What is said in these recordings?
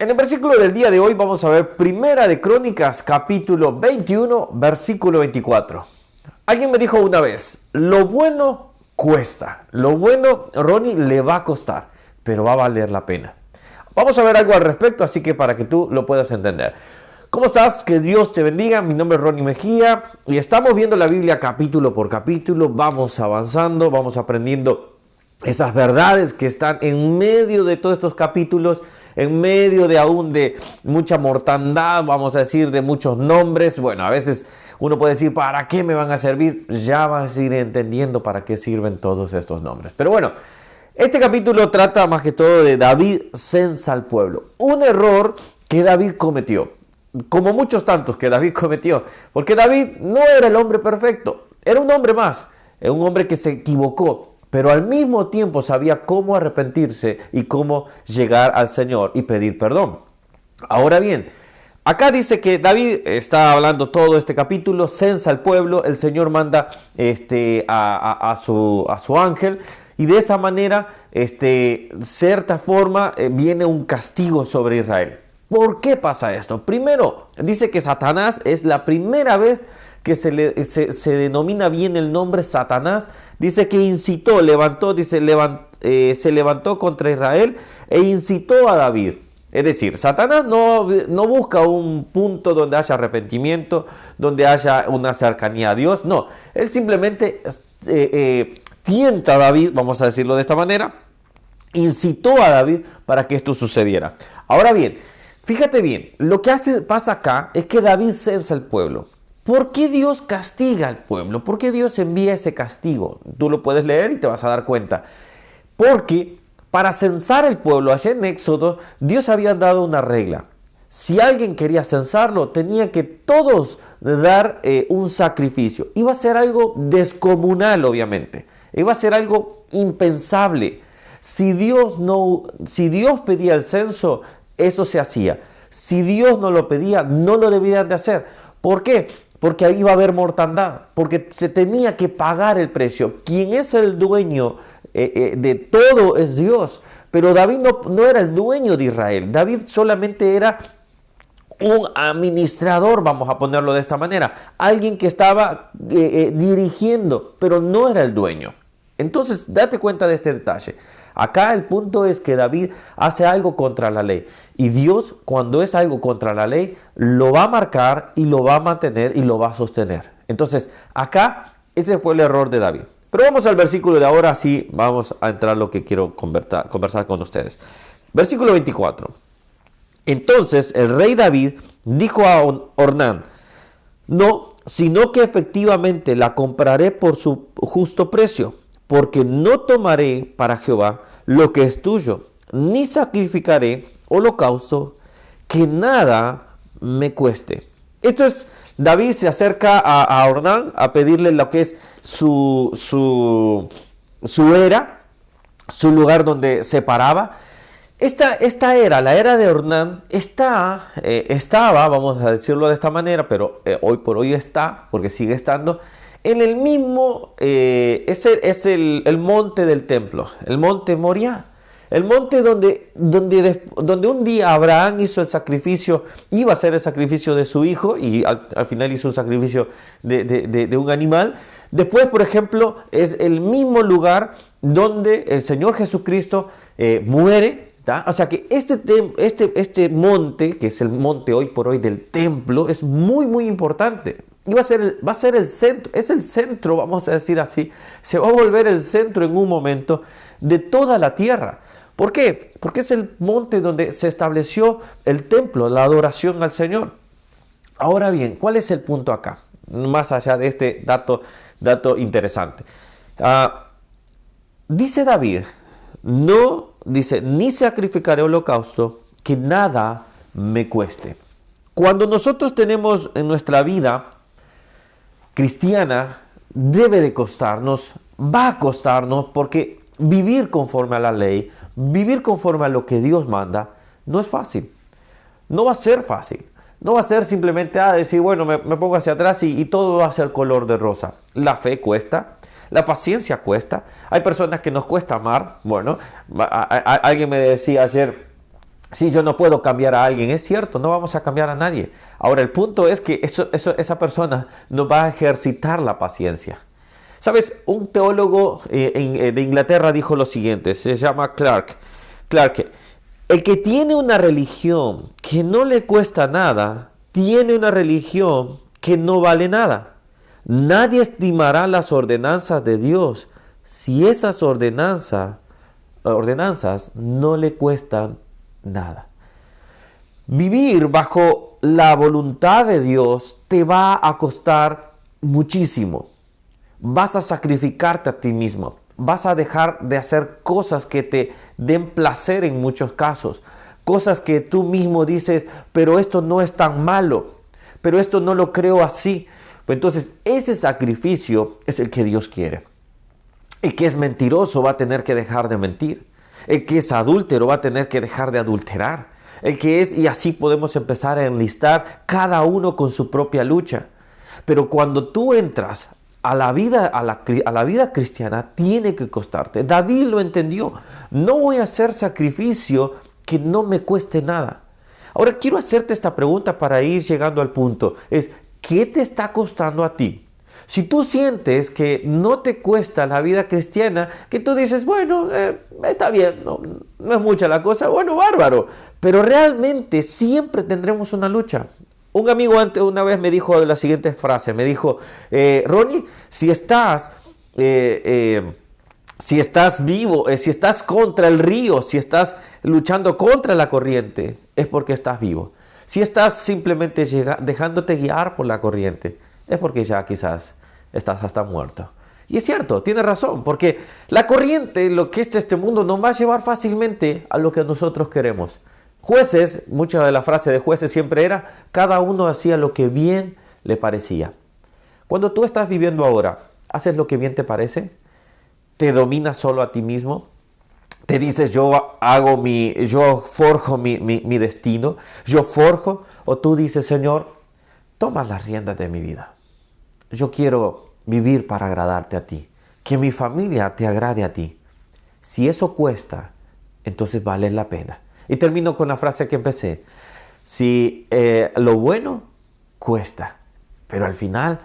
En el versículo del día de hoy vamos a ver Primera de Crónicas, capítulo 21, versículo 24. Alguien me dijo una vez, lo bueno cuesta. Lo bueno, Ronnie, le va a costar, pero va a valer la pena. Vamos a ver algo al respecto, así que para que tú lo puedas entender. ¿Cómo estás? Que Dios te bendiga. Mi nombre es Ronnie Mejía y estamos viendo la Biblia capítulo por capítulo. Vamos avanzando, vamos aprendiendo esas verdades que están en medio de todos estos capítulos, en medio de aún de mucha mortandad, vamos a decir, de muchos nombres. Bueno, a veces uno puede decir, ¿para qué me van a servir? Ya vas a ir entendiendo para qué sirven todos estos nombres. Pero bueno, este capítulo trata más que todo de David censa al pueblo. Un error que David cometió, como muchos tantos que David cometió, porque David no era el hombre perfecto, era un hombre más, era un hombre que se equivocó, pero al mismo tiempo sabía cómo arrepentirse y cómo llegar al Señor y pedir perdón. Ahora bien, acá dice que David está hablando todo este capítulo, censa al pueblo, el Señor manda a su ángel y de esa manera, cierta forma, viene un castigo sobre Israel. ¿Por qué pasa esto? Primero, dice que Satanás es la primera vez que se denomina bien el nombre Satanás. Dice que incitó, se levantó contra Israel e incitó a David. Es decir, Satanás no busca un punto donde haya arrepentimiento, donde haya una cercanía a Dios. No, él simplemente tienta a David, vamos a decirlo de esta manera, incitó a David para que esto sucediera. Ahora bien, fíjate bien, lo que pasa acá es que David censa al pueblo. ¿Por qué Dios castiga al pueblo? ¿Por qué Dios envía ese castigo? Tú lo puedes leer y te vas a dar cuenta. Porque para censar el pueblo, allá en Éxodo, Dios había dado una regla. Si alguien quería censarlo, tenía que todos dar un sacrificio. Iba a ser algo descomunal, obviamente. Iba a ser algo impensable. Si Dios pedía el censo, eso se hacía. Si Dios no lo pedía, no lo debían de hacer. ¿Por qué? Porque ahí iba a haber mortandad, porque se tenía que pagar el precio. Quien es el dueño de todo es Dios. Pero David no era el dueño de Israel. David solamente era un administrador, vamos a ponerlo de esta manera. Alguien que estaba dirigiendo, pero no era el dueño. Entonces, date cuenta de este detalle. Acá el punto es que David hace algo contra la ley. Y Dios, cuando es algo contra la ley, lo va a marcar y lo va a mantener y lo va a sostener. Entonces, acá ese fue el error de David. Pero vamos al versículo de ahora, sí, vamos a entrar a lo que quiero conversar con ustedes. Versículo 24. Entonces el rey David dijo a Ornán, no, sino que efectivamente la compraré por su justo precio, porque no tomaré para Jehová lo que es tuyo, ni sacrificaré holocausto que nada me cueste. Esto es, David se acerca a Ornán a pedirle lo que es su era, su lugar donde se paraba. Esta era, la era de Ornán, estaba, vamos a decirlo de esta manera, pero hoy por hoy está, porque sigue estando, en el mismo, es el monte del templo, el monte Moriah. El monte donde un día Abraham hizo el sacrificio, iba a hacer el sacrificio de su hijo y al final hizo un sacrificio de un animal. Después, por ejemplo, es el mismo lugar donde el Señor Jesucristo muere. O sea que este monte, que es el monte hoy por hoy del templo, es muy muy importante. Y va a ser el centro, es el centro, vamos a decir así, se va a volver el centro en un momento de toda la tierra. ¿Por qué? Porque es el monte donde se estableció el templo, la adoración al Señor. Ahora bien, ¿cuál es el punto acá? Más allá de este dato interesante. Dice David, ni sacrificaré holocausto que nada me cueste. Cuando nosotros tenemos en nuestra vida cristiana, debe de costarnos, va a costarnos, porque vivir conforme a la ley, vivir conforme a lo que Dios manda, no es fácil. No va a ser fácil. No va a ser simplemente decir, bueno, me pongo hacia atrás y todo va a ser color de rosa. La fe cuesta, la paciencia cuesta. Hay personas que nos cuesta amar. Bueno, alguien me decía ayer, Sí, yo no puedo cambiar a alguien, es cierto, no vamos a cambiar a nadie. Ahora, el punto es que esa persona no va a ejercitar la paciencia. ¿Sabes? Un teólogo de Inglaterra dijo lo siguiente, se llama Clark. Clark, el que tiene una religión que no le cuesta nada, tiene una religión que no vale nada. Nadie estimará las ordenanzas de Dios si esas ordenanzas no le cuestan nada. Vivir bajo la voluntad de Dios te va a costar muchísimo. Vas a sacrificarte a ti mismo. Vas a dejar de hacer cosas que te den placer en muchos casos. Cosas que tú mismo dices, pero esto no es tan malo. Pero esto no lo creo así. Entonces, ese sacrificio es el que Dios quiere. El que es mentiroso va a tener que dejar de mentir. El que es adúltero va a tener que dejar de adulterar. El que es, y así podemos empezar a enlistar cada uno con su propia lucha. Pero cuando tú entras a la vida cristiana, tiene que costarte. David lo entendió. No voy a hacer sacrificio que no me cueste nada. Ahora quiero hacerte esta pregunta para ir llegando al punto. ¿Qué te está costando a ti? Si tú sientes que no te cuesta la vida cristiana, que tú dices, bueno, está bien, no es mucha la cosa, bueno, bárbaro. Pero realmente siempre tendremos una lucha. Un amigo una vez me dijo la siguiente frase, me dijo, Ronnie, si estás vivo, si estás contra el río, si estás luchando contra la corriente, es porque estás vivo. Si estás simplemente dejándote guiar por la corriente, es porque ya quizás estás hasta muerto. Y es cierto, tiene razón, porque la corriente, lo que es este mundo, nos va a llevar fácilmente a lo que nosotros queremos. Jueces, mucha de la frase de Jueces siempre era, cada uno hacía lo que bien le parecía. Cuando tú estás viviendo ahora, ¿haces lo que bien te parece? ¿Te dominas solo a ti mismo? ¿Te dices yo forjo mi destino? ¿Yo forjo? ¿O tú dices, Señor, toma las riendas de mi vida? Yo quiero vivir para agradarte a ti. Que mi familia te agrade a ti. Si eso cuesta, entonces vale la pena. Y termino con la frase que empecé. Si lo bueno cuesta, pero al final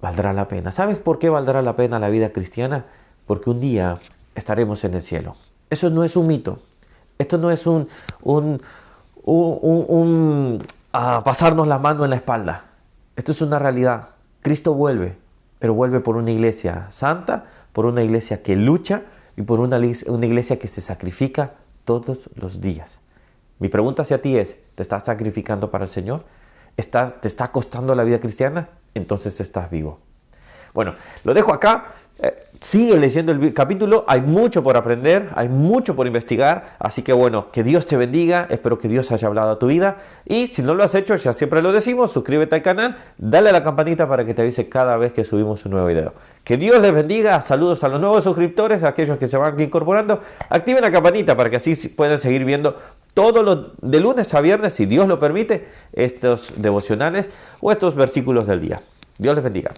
valdrá la pena. ¿Sabes por qué valdrá la pena la vida cristiana? Porque un día estaremos en el cielo. Eso no es un mito. Esto no es pasarnos la mano en la espalda. Esto es una realidad. Cristo vuelve, pero vuelve por una iglesia santa, por una iglesia que lucha y por una iglesia que se sacrifica todos los días. Mi pregunta hacia ti es, ¿te estás sacrificando para el Señor? ¿Te está costando la vida cristiana? Entonces estás vivo. Bueno, lo dejo acá. Sigue leyendo el capítulo, hay mucho por aprender, hay mucho por investigar, así que bueno, que Dios te bendiga, espero que Dios haya hablado a tu vida y si no lo has hecho, ya siempre lo decimos, suscríbete al canal, dale a la campanita para que te avise cada vez que subimos un nuevo video. Que Dios les bendiga, saludos a los nuevos suscriptores, a aquellos que se van incorporando, activen la campanita para que así puedan seguir viendo todos los de lunes a viernes, si Dios lo permite, estos devocionales o estos versículos del día. Dios les bendiga.